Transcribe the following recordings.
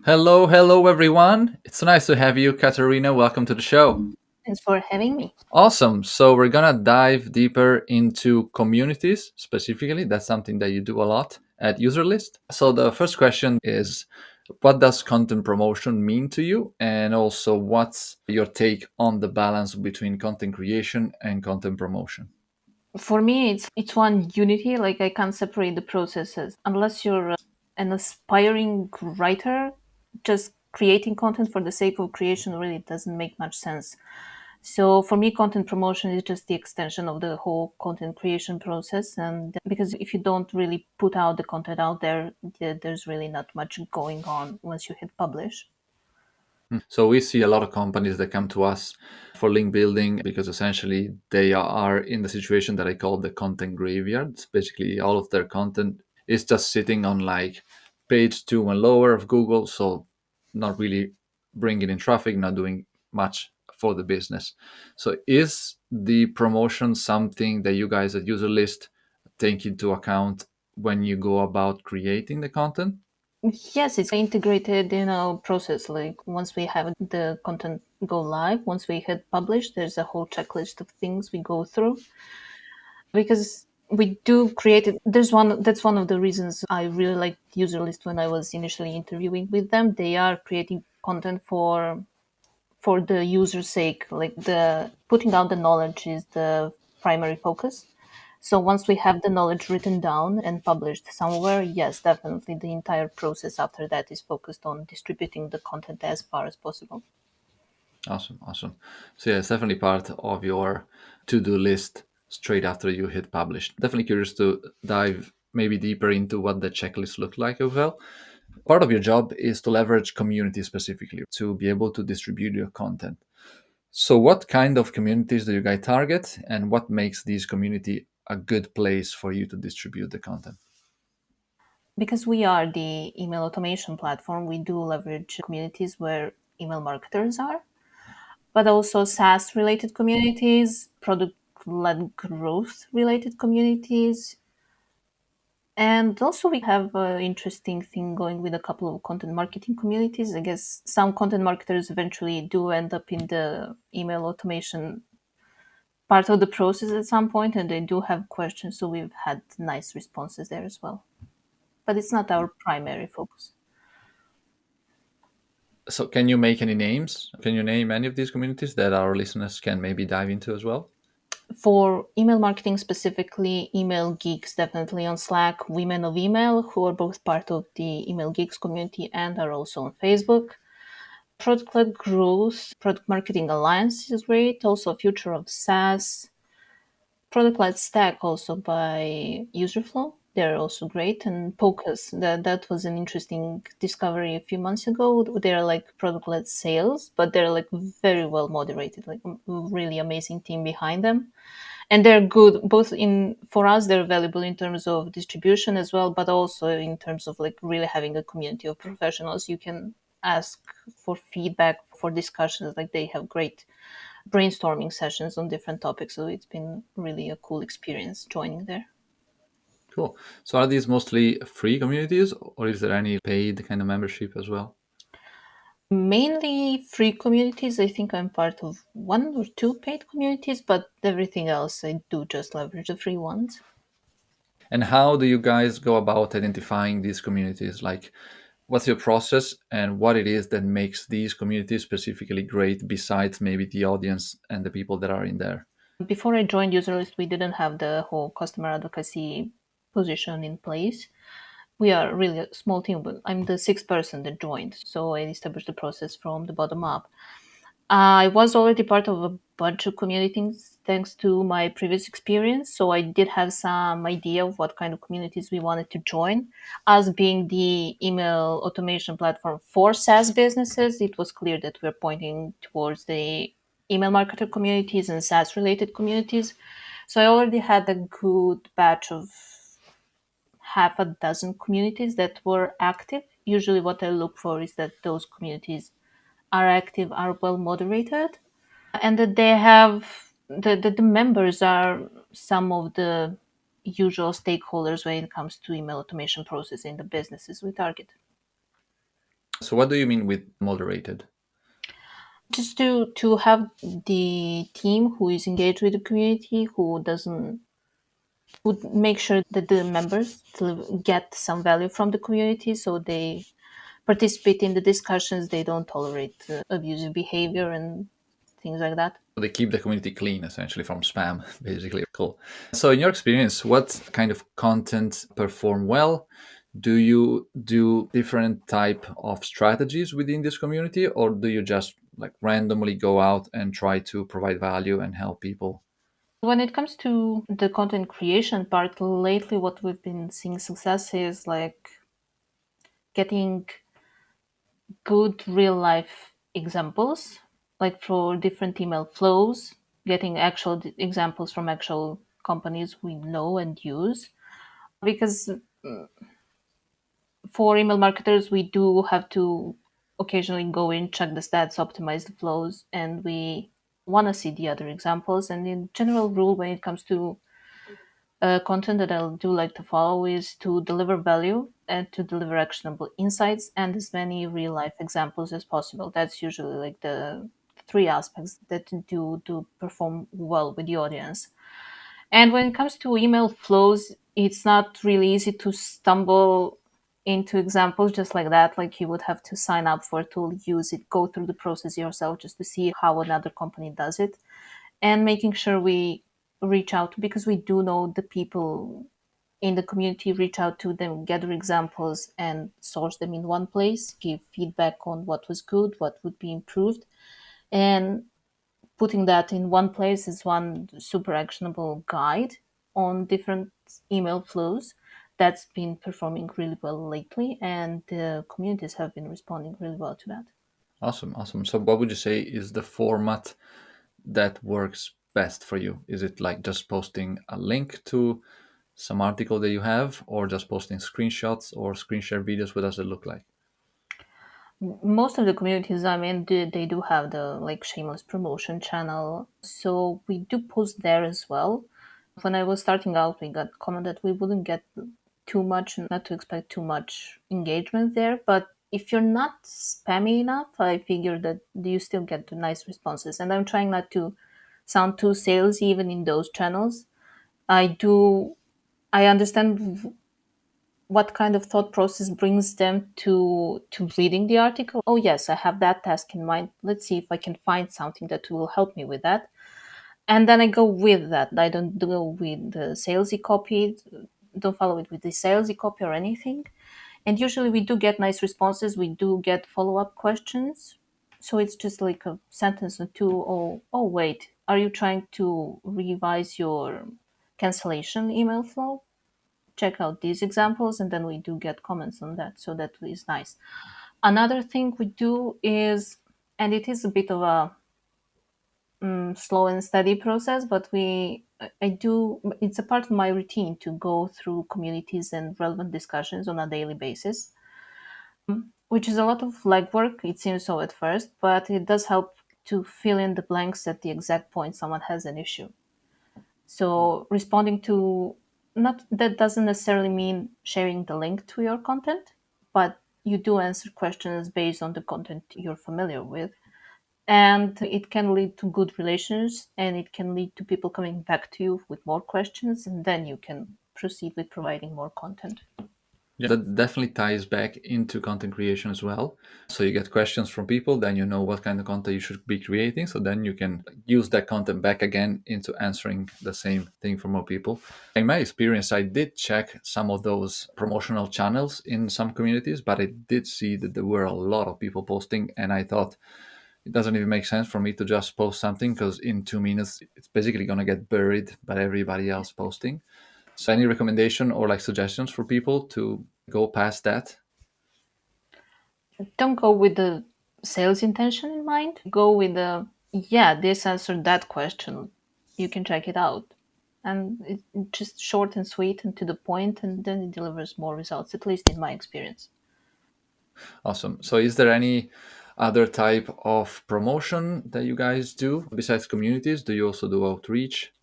Hello, everyone. It's nice to have you, Katarina. Welcome to the show. Thanks for having me. Awesome. So, we're going to dive deeper into communities specifically. That's something that you do a lot at UserList. So, the first question is what does content promotion mean to you? And also, what's your take on the balance between content creation and content promotion? For me, it's one unity. Like I can't separate the processes unless you're an aspiring writer. Just creating content for the sake of creation really doesn't make much sense. So for me, content promotion is just the extension of the whole content creation process. And because if you don't really put out the content out there, there's really not much going on once you hit publish. So we see a lot of companies that come to us for link building because essentially they are in the situation that I call the content graveyard. It's basically, all of their content is just sitting on like page two and lower of Google. So not really bringing in traffic, not doing much for the business. So is the promotion something that you guys at UserList take into account when you go about creating the content? Yes, it's integrated in our process. Like once we have the content go live, once we hit publish, there's a whole checklist of things we go through because we do create it. There's one that's one of the reasons I really liked UserList when I was initially interviewing with them. They are creating content for the user's sake. Like the putting out the knowledge is the primary focus. So once we have the knowledge written down and published somewhere, yes, definitely the entire process after that is focused on distributing the content as far as possible. Awesome. So yeah, it's definitely part of your to-do list straight after you hit publish. Definitely curious to dive maybe deeper into what the checklist look like as well. Part of your job is to leverage community specifically to be able to distribute your content. So what kind of communities do you guys target and what makes these community a good place for you to distribute the content? Because we are the email automation platform, we do leverage communities where email marketers are, but also SaaS related communities, product led growth related communities. And also, we have an interesting thing going with a couple of content marketing communities. I guess some content marketers eventually do end up in the email automation part of the process at some point, and they do have questions. So we've had nice responses there as well. But it's not our primary focus. So can you make any names? Can you name any of these communities that our listeners can maybe dive into as well? For email marketing specifically, Email Geeks definitely on Slack, Women of Email, who are both part of the Email Geeks community and are also on Facebook. Product-led growth, Product Marketing Alliance is great. Also, Future of SaaS, Product-led Stack also by Userflow. They're also great. And Pocus, that was an interesting discovery a few months ago. They're like product-led sales, but they're like very well moderated, like really amazing team behind them. And they're good both in for us they're valuable in terms of distribution as well, but also in terms of like really having a community of professionals you can ask for feedback, for discussions. Like they have great brainstorming sessions on different topics, so it's been really a cool experience joining there. Cool. So are these mostly free communities or is there any paid kind of membership as well? Mainly free communities. I think I'm part of one or two paid communities, but everything else I do just leverage the free ones. And how do you guys go about identifying these communities? Like, what's your process and what it is that makes these communities specifically great besides maybe the audience and the people that are in there? Before I joined userlist, we didn't have the whole customer advocacy position in place. We are really a small team, but I'm the sixth person that joined, so I established the process from the bottom up. I was already part of a bunch of communities thanks to my previous experience, so I did have some idea of what kind of communities we wanted to join. As being the email automation platform for SaaS businesses, it was clear that we're pointing towards the email marketer communities and SaaS related communities. So I already had a good batch of half a dozen communities that were active. Usually, what I look for is that those communities are active, are well moderated, and that they have the members are some of the usual stakeholders when it comes to email automation process in the businesses we target. So what do you mean with moderated? Just to have the team who is engaged with the community, who doesn't would make sure that the members to get some value from the community, so they participate in the discussions, they don't tolerate abusive behavior and things like that. So they keep the community clean essentially from spam, basically. Cool. So in your experience, what kind of content perform well? Do you do different type of strategies within this community, or do you just like randomly go out and try to provide value and help people? When it comes to the content creation part, lately what we've been seeing success is like getting good real life examples, like for different email flows, getting actual examples from actual companies we know and use. Because for email marketers, we do have to occasionally go in, check the stats, optimize the flows, and we want to see the other examples. And in general rule, when it comes to content that I do like to follow is to deliver value and to deliver actionable insights and as many real life examples as possible. That's usually like the three aspects that do perform well with the audience. And when it comes to email flows, it's not really easy to stumble into examples just like that. Like you would have to sign up for a tool, use it, go through the process yourself just to see how another company does it. And making sure we reach out because we do know the people in the community, reach out to them, gather examples, and source them in one place, give feedback on what was good, what would be improved. And putting that in one place is one super actionable guide on different email flows that's been performing really well lately, and the communities have been responding really well to that. Awesome, awesome. So what would you say is the format that works best for you? Is it like just posting a link to some article that you have, or just posting screenshots or screen share videos? What does it look like? Most of the communities I'm in, they do have the like shameless promotion channel, so we do post there as well. When I was starting out, we got comment that we wouldn't get too much, not to expect too much engagement there. But if you're not spammy enough, I figure that you still get the nice responses. And I'm trying not to sound too salesy even in those channels. I do. I understand what kind of thought process brings them to reading the article. Oh yes, I have that task in mind. Let's see if I can find something that will help me with that, and then I go with that. I don't go with the salesy copy, don't follow it with the salesy copy or anything. And usually we do get nice responses, we do get follow-up questions, so it's just like a sentence or two. Oh wait, are you trying to revise your cancellation email flow? Check out these examples, and then we do get comments on that, so that is nice. Another thing we do is, and it is a bit of a slow and steady process, but I do, it's a part of my routine to go through communities and relevant discussions on a daily basis, which is a lot of legwork. It seems so at first, but it does help to fill in the blanks at the exact point someone has an issue. So responding to, not that doesn't necessarily mean sharing the link to your content, but you do answer questions based on the content you're familiar with. And it can lead to good relations, and it can lead to people coming back to you with more questions, and then you can proceed with providing more content. Yeah, that definitely ties back into content creation as well. So you get questions from people, then you know what kind of content you should be creating. So then you can use that content back again into answering the same thing for more people. In my experience, I did check some of those promotional channels in some communities, but I did see that there were a lot of people posting, and I thought it doesn't even make sense for me to just post something because in 2 minutes it's basically going to get buried by everybody else posting. So any recommendation or like suggestions for people to go past that? Don't go with the sales intention in mind. Go with the, yeah, this answered that question. You can check it out. And it's just short and sweet and to the point, and then it delivers more results, at least in my experience. Awesome. So is there any other type of promotion that you guys do besides communities? Do you also do outreach?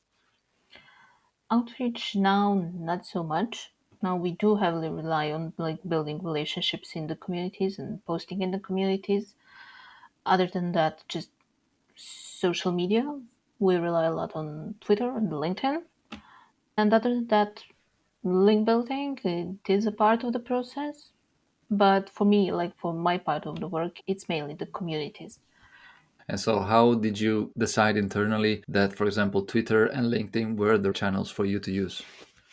Outreach now, not so much. Now we do heavily rely on like building relationships in the communities and posting in the communities. Other than that, just social media. We rely a lot on Twitter and LinkedIn. And other than that, link building, it is a part of the process. But for me, like for my part of the work, it's mainly the communities. And so, how did you decide internally that, for example, Twitter and LinkedIn were the channels for you to use?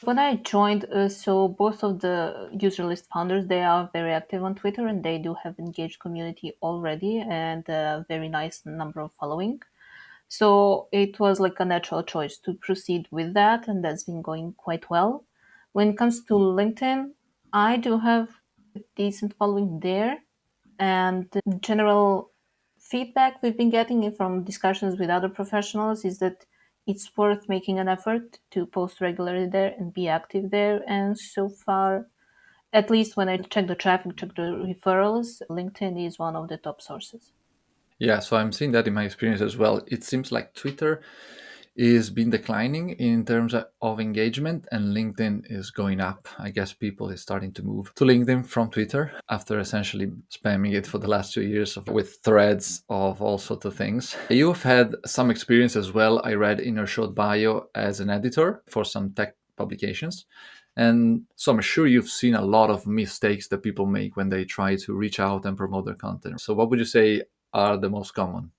When I joined, so both of the user list founders, they are very active on Twitter and they do have engaged community already and a very nice number of following. So it was like a natural choice to proceed with that, and that's been going quite well. When it comes to LinkedIn, I do have a decent following there, and the general feedback we've been getting from discussions with other professionals is that it's worth making an effort to post regularly there and be active there. And so far, at least when I check the traffic, check the referrals, LinkedIn is one of the top sources. Yeah, so I'm seeing that in my experience as well. It seems like Twitter is been declining in terms of engagement and LinkedIn is going up. I guess people is starting to move to LinkedIn from Twitter after essentially spamming it for the last 2 years with threads of all sorts of things. You've had some experience as well, I read in your short bio, as an editor for some tech publications. And so I'm sure you've seen a lot of mistakes that people make when they try to reach out and promote their content. So what would you say are the most common?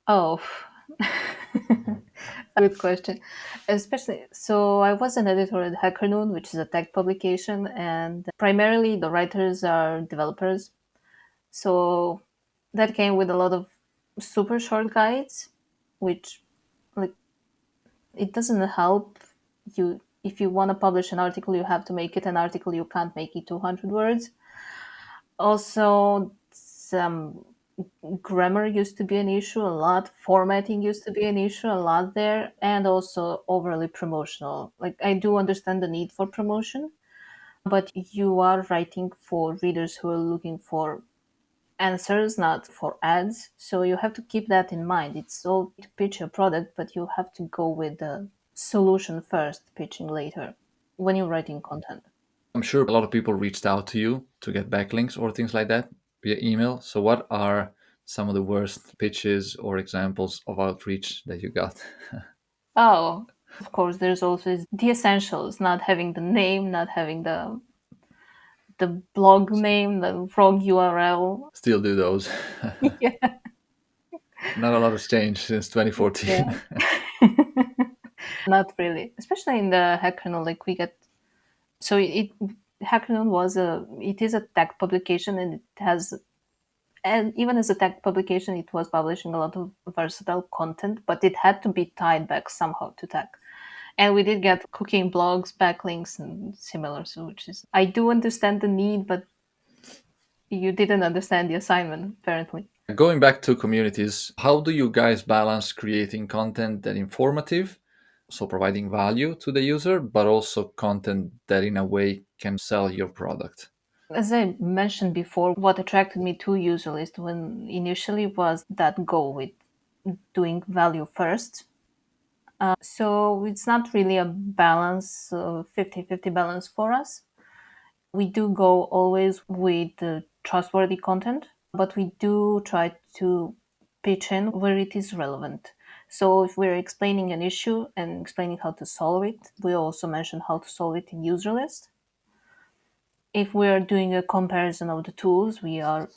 Oh, good question. Especially, so I was an editor at HackerNoon, which is a tech publication, and primarily the writers are developers. So that came with a lot of super short guides, which like it doesn't help you if you want to publish an article, you have to make it an article. You can't make it 200 words. Also, some grammar used to be an issue a lot, formatting used to be an issue a lot there, and also overly promotional. Like, I do understand the need for promotion, but you are writing for readers who are looking for answers, not for ads. So you have to keep that in mind. It's all to pitch your product, but you have to go with the solution first, pitching later when you're writing content. I'm sure a lot of people reached out to you to get backlinks or things like that via email. So, what are some of the worst pitches or examples of outreach that you got? Oh, of course, there's always the essentials, not having the name, not having the blog name, the wrong URL. Still do those. Yeah. Not a lot has changed since Yeah. 2014. Not really. Especially in the Hackernoon, like we get so it Hackernoon was a it is a tech publication and it has and even as a tech publication it was publishing a lot of versatile content, but it had to be tied back somehow to tech. And we did get cooking blogs, backlinks and similar, so which is I do understand the need, but you didn't understand the assignment, apparently. Going back to communities, how do you guys balance creating content that informative, so providing value to the user, but also content that in a way can sell your product? As I mentioned before, what attracted me to userlist when initially was that goal with doing value first. So it's not really a balance, 50-50 balance for us. We do go always with the trustworthy content, but we do try to pitch in where it is relevant. So if we're explaining an issue and explaining how to solve it, we also mention how to solve it in user list. If we're doing a comparison of the tools, we are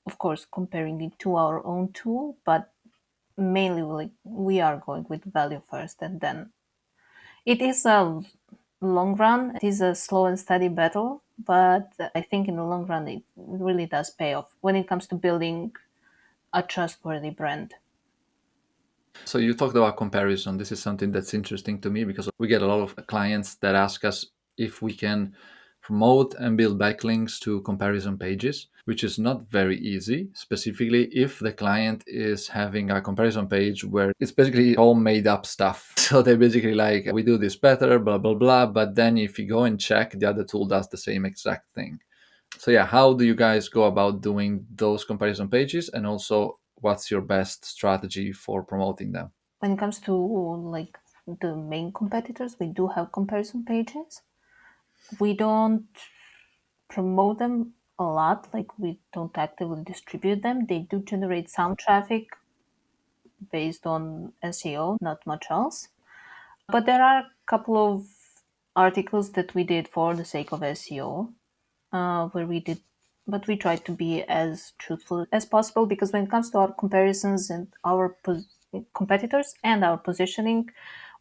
of course comparing it to our own tool, but mainly like we are going with value first and then it is a long run. It is a slow and steady battle, but I think in the long run it really does pay off when it comes to building a trustworthy brand. So you talked about comparison. This is something that's interesting to me because we get a lot of clients that ask us if we can promote and build backlinks to comparison pages, which is not very easy, specifically if the client is having a comparison page where it's basically all made up stuff. So they basically like, we do this better, blah, blah, blah. But then if you go and check, the other tool does the same exact thing. So yeah, how do you guys go about doing those comparison pages, and also what's your best strategy for promoting them? When it comes to like the main competitors, we do have comparison pages. We don't promote them a lot, like we don't actively distribute them. They do generate some traffic based on SEO, not much else. But there are a couple of articles that we did for the sake of SEO, where we did, but we tried to be as truthful as possible, because when it comes to our comparisons and our competitors and our positioning,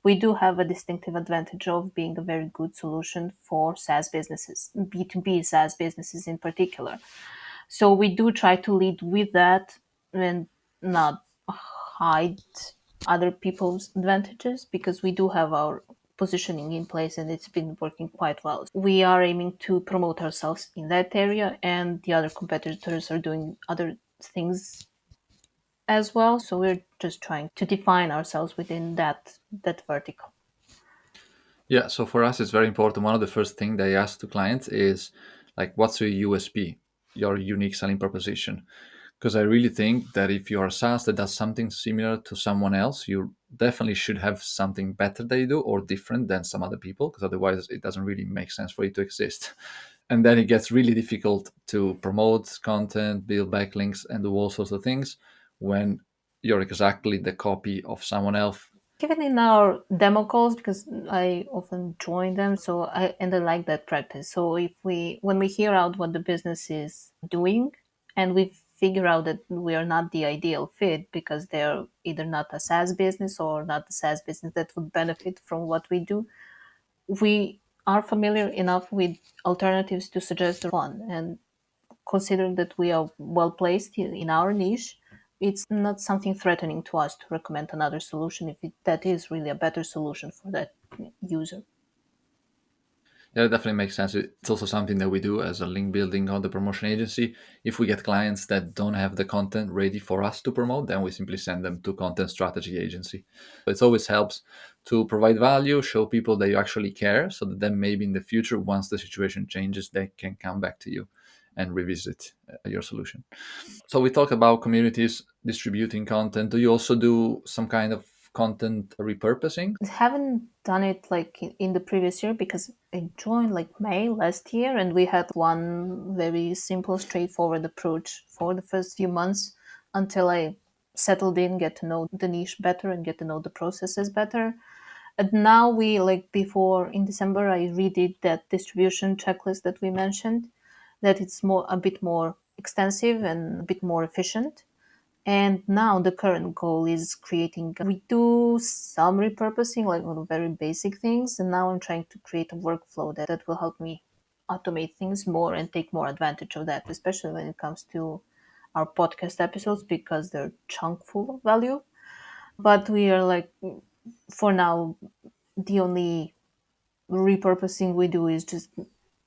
we do have a distinctive advantage of being a very good solution for SaaS businesses, B2B SaaS businesses in particular. So we do try to lead with that and not hide other people's advantages, because we do have our positioning in place and it's been working quite well. We are aiming to promote ourselves in that area, and the other competitors are doing other things as well. So we're just trying to define ourselves within that vertical. Yeah, so for us, it's very important. One of the first things they ask to clients is like, what's your USP, your unique selling proposition? Because I really think that if you're a SaaS that does something similar to someone else, you definitely should have something better they do or different than some other people, because otherwise it doesn't really make sense for you to exist. And then it gets really difficult to promote content, build backlinks, and do all sorts of things when you're exactly the copy of someone else. Given in our demo calls, because I often join them, so I like that practice. So if we when we hear out what the business is doing, and we figure out that we are not the ideal fit because they're either not a SaaS business or not a SaaS business that would benefit from what we do, we are familiar enough with alternatives to suggest the one. And considering that we are well placed in our niche, it's not something threatening to us to recommend another solution if that is really a better solution for that user. Yeah, it definitely makes sense. It's also something that we do as a link building or the promotion agency. If we get clients that don't have the content ready for us to promote, then we simply send them to content strategy agency. It always helps to provide value, show people that you actually care, so that then maybe in the future, once the situation changes, they can come back to you and revisit your solution. So we talk about communities distributing content. Do you also do some kind of content repurposing? I haven't done it like in the previous year, because I joined like May last year, and we had one very simple, straightforward approach for the first few months until I settled in, get to know the niche better and get to know the processes better. And now we, like before in December, I redid that distribution checklist that we mentioned, that it's more a bit more extensive and a bit more efficient. And now the current goal is creating, we do some repurposing, like on very basic things. And now I'm trying to create a workflow that will help me automate things more and take more advantage of that, especially when it comes to our podcast episodes, because they're chunk full of value. But we are like, for now, the only repurposing we do is just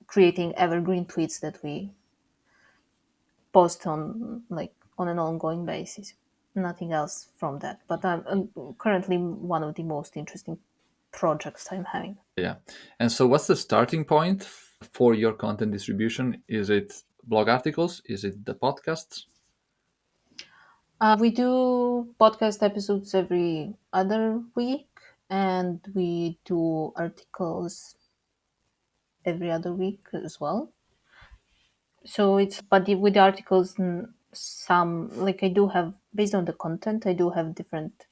creating evergreen tweets that we post on, like on an ongoing basis. Nothing else from that. But I'm currently one of the most interesting projects I'm having. Yeah. And so, what's the starting point for your content distribution? Is it blog articles? Is it the podcasts? We do podcast episodes every other week, and we do articles every other week as well. So it's, but with the articles, some, like I do have, based on the content, I do have different,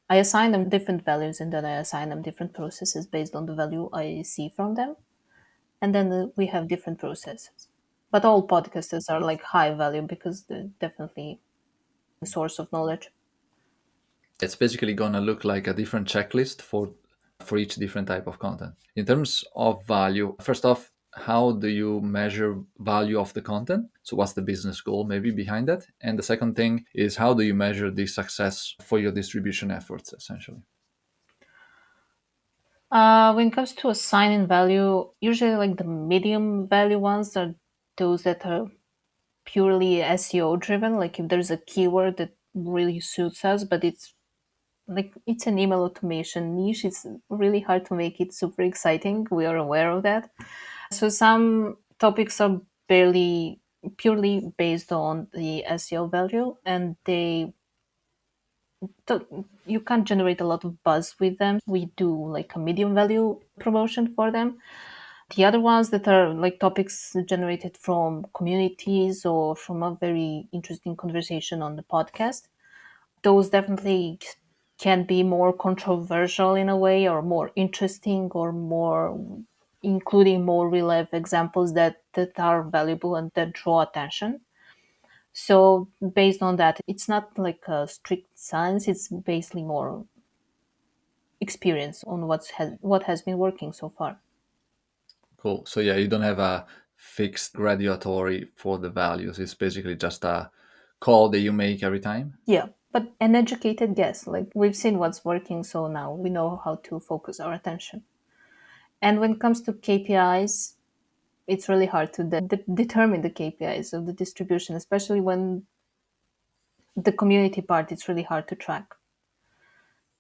I assign them different values, and then I assign them different processes based on the value I see from them. And then we have different processes. But all podcasters are like high value, because they're definitely a source of knowledge. It's basically gonna look like a different checklist for each different type of content. In terms of value, first off, how do you measure value of the content? So what's the business goal maybe behind that? And the second thing is, how do you measure the success for your distribution efforts essentially? When it comes to assigning value, usually like the medium value ones are those that are purely SEO driven. Like if there's a keyword that really suits us, but it's like it's an email automation niche, it's really hard to make it super exciting. We are aware of that. So some topics are barely purely based on the SEO value, and you can't generate a lot of buzz with them. We do like a medium value promotion for them. The other ones that are like topics generated from communities or from a very interesting conversation on the podcast, those definitely can be more controversial in a way, or more interesting, or more including more real life examples that are valuable and that draw attention. So based on that, it's not like a strict science, it's basically more experience on what has been working so far. Cool. So yeah, you don't have a fixed graduatory for the values. It's basically just a call that you make every time. Yeah, but an educated guess. Like we've seen what's working, so now we know how to focus our attention. And when it comes to KPIs, it's really hard to determine the KPIs of the distribution, especially when the community part, it's really hard to track.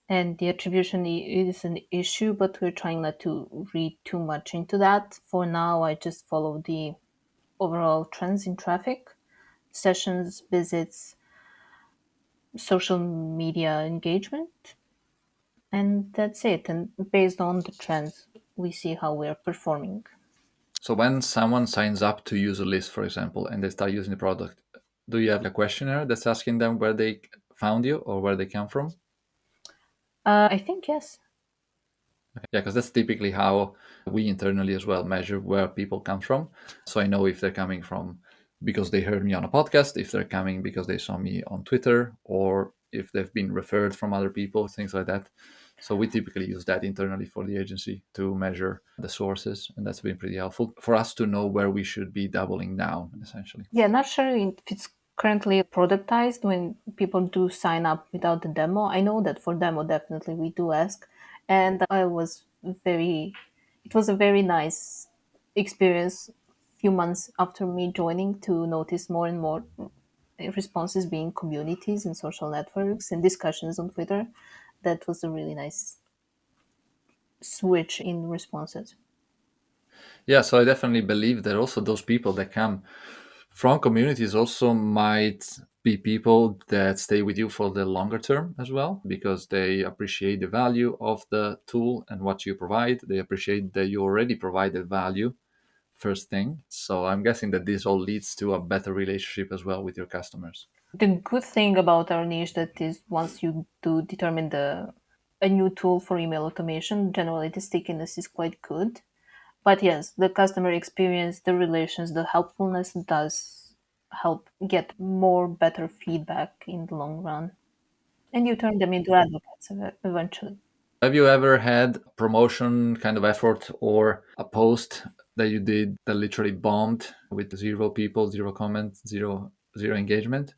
And the attribution is an issue, but we're trying not to read too much into that. For now, I just follow the overall trends in traffic, sessions, visits, social media engagement, and that's it. And based on the trends, we see how we're performing. So when someone signs up to use a list, for example, and they start using the product, do you have a questionnaire that's asking them where they found you or where they come from? I think yes. Yeah, because that's typically how we internally as well measure where people come from. So I know if they're coming from because they heard me on a podcast, if they're coming because they saw me on Twitter, or if they've been referred from other people, things like that. So we typically use that internally for the agency to measure the sources, and that's been pretty helpful for us to know where we should be doubling down, essentially. Yeah, not sure if it's currently productized when people do sign up without the demo. I know that for demo, definitely we do ask. And it was a very nice experience few months after me joining to notice more and more responses being communities and social networks and discussions on Twitter. That was a really nice switch in responses. Yeah, so I definitely believe that also those people that come from communities also might be people that stay with you for the longer term as well, because they appreciate the value of the tool and what you provide. They appreciate that you already provided value first thing. So I'm guessing that this all leads to a better relationship as well with your customers. The good thing about our niche that is once you do determine the a new tool for email automation, generally the stickiness is quite good. But yes, the customer experience, the relations, the helpfulness does help get more better feedback in the long run. And you turn them into advocates eventually. Have you ever had a promotion kind of effort or a post that you did that literally bombed with zero people, zero comments, zero engagement?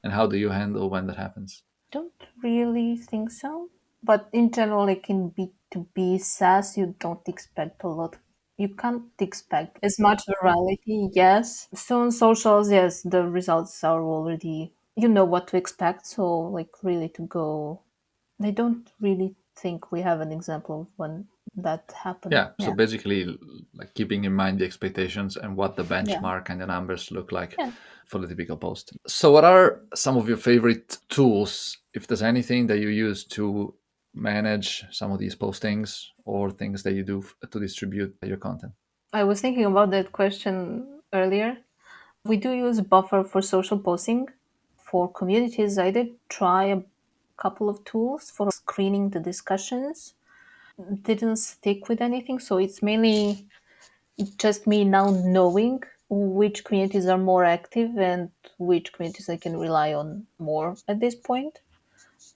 And how do you handle when that happens? Don't really think so. But in general, like in B2B SaaS, you don't expect a lot. You can't expect as much virality, yes. So on socials, yes, the results are already, you know what to expect. So, like, really to go, I don't really think we have an example of when that happened. Yeah, so Yeah. basically, like keeping in mind the expectations and what the Yeah. benchmark and the numbers look like Yeah. for the typical post. So, what are some of your favorite tools, if there's anything that you use to manage some of these postings or things that you do to distribute your content? I was thinking about that question earlier. We do use Buffer for social posting. For communities, I did try a couple of tools for screening the discussions. Didn't stick with anything, so it's mainly just me now knowing which communities are more active and which communities I can rely on more at this point.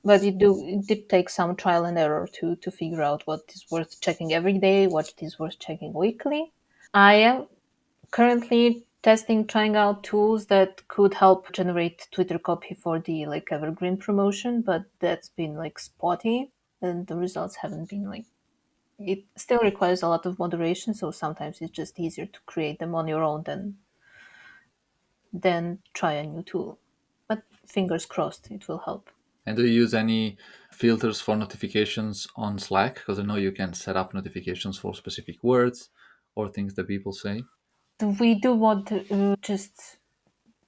But it did take some trial and error to figure out what is worth checking every day, what is worth checking weekly. I am currently testing, trying out tools that could help generate Twitter copy for the like evergreen promotion, but that's been like spotty and the results haven't been like, it still requires a lot of moderation, so sometimes it's just easier to create them on your own than try a new tool. But fingers crossed it will help. And do you use any filters for notifications on Slack? Because I know you can set up notifications for specific words or things that people say. We do want to just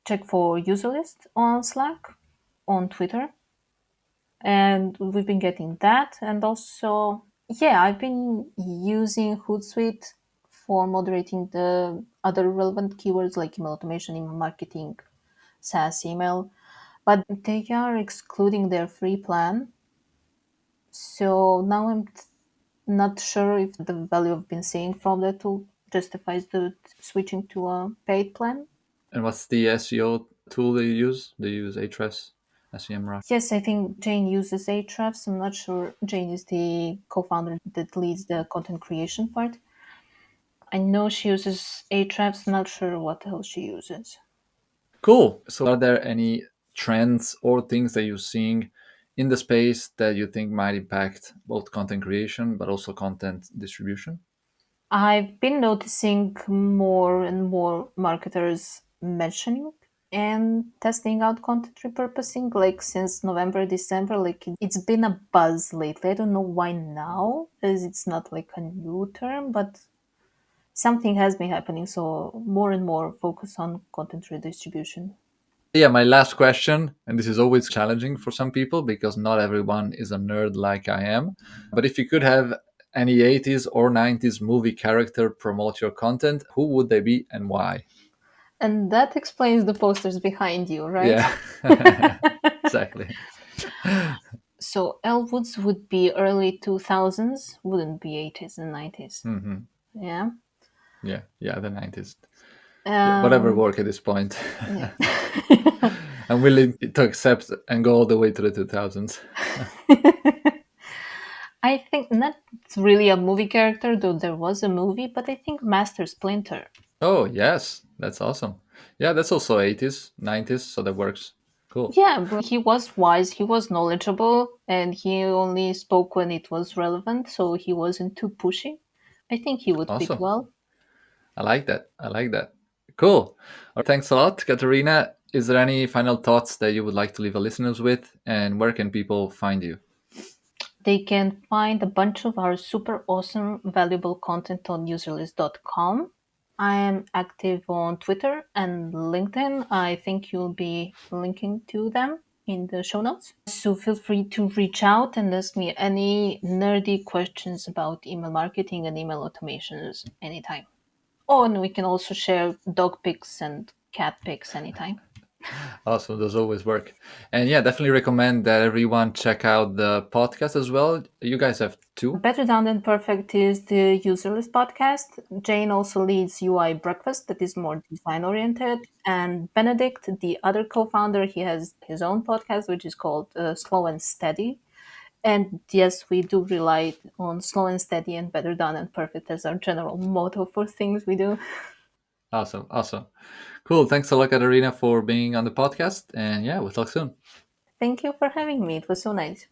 check for user list on Slack, on Twitter, and we've been getting that. And also, yeah, I've been using Hootsuite for moderating the other relevant keywords like email automation, email marketing, SaaS email, but they are excluding their free plan. So now I'm not sure if the value I've been seeing from the tool justifies the switching to a paid plan. And what's the SEO tool they use? They use Ahrefs, SEM, right? Yes, I think Jane uses Ahrefs. I'm not sure. Jane is the co-founder that leads the content creation part. I know she uses Ahrefs. Not sure what else she uses. Cool. So, are there any trends or things that you're seeing in the space that you think might impact both content creation but also content distribution? I've been noticing more and more marketers mentioning and testing out content repurposing like since November, December. Like it's been a buzz lately. I don't know why now, as it's not like a new term, but something has been happening. So more and more focus on content redistribution. Yeah, my last question, and this is always challenging for some people because not everyone is a nerd like I am. But if you could have any 80s or 90s movie character promote your content, who would they be and why? And that explains the posters behind you, right? Yeah, exactly. So Elwood's would be early 2000s, wouldn't be 80s and 90s. Hmm. Yeah. Yeah, the 90s. Yeah, whatever Um, work at this point. yeah. I'm willing to accept and go all the way to the 2000s. I think not really a movie character, though there was a movie, but I think Master Splinter. Oh, yes, that's awesome. Yeah, that's also 80s, 90s, so that works. Cool. Yeah, but he was wise, he was knowledgeable, and he only spoke when it was relevant, so he wasn't too pushy. I think he would fit Awesome. well. I like that. I like that. Cool. Thanks a lot, Katarina. Is there any final thoughts that you would like to leave our listeners with? And where can people find you? They can find a bunch of our super awesome, valuable content on userlist.com. I am active on Twitter and LinkedIn. I think you'll be linking to them in the show notes. So feel free to reach out and ask me any nerdy questions about email marketing and email automations anytime. Oh, and we can also share dog pics and cat pics anytime. Awesome. Those always work. And yeah, definitely recommend that everyone check out the podcast as well. You guys have two. Better Done Than Perfect is the userless podcast. Jane also leads UI Breakfast, that is more design oriented. And Benedict, the other co founder, he has his own podcast, which is called Slow and Steady. And yes, we do rely on slow and steady and better done and perfect as our general motto for things we do. Awesome. Awesome. Cool. Thanks a lot, Katarina, for being on the podcast. And yeah, we'll talk soon. Thank you for having me. It was so nice.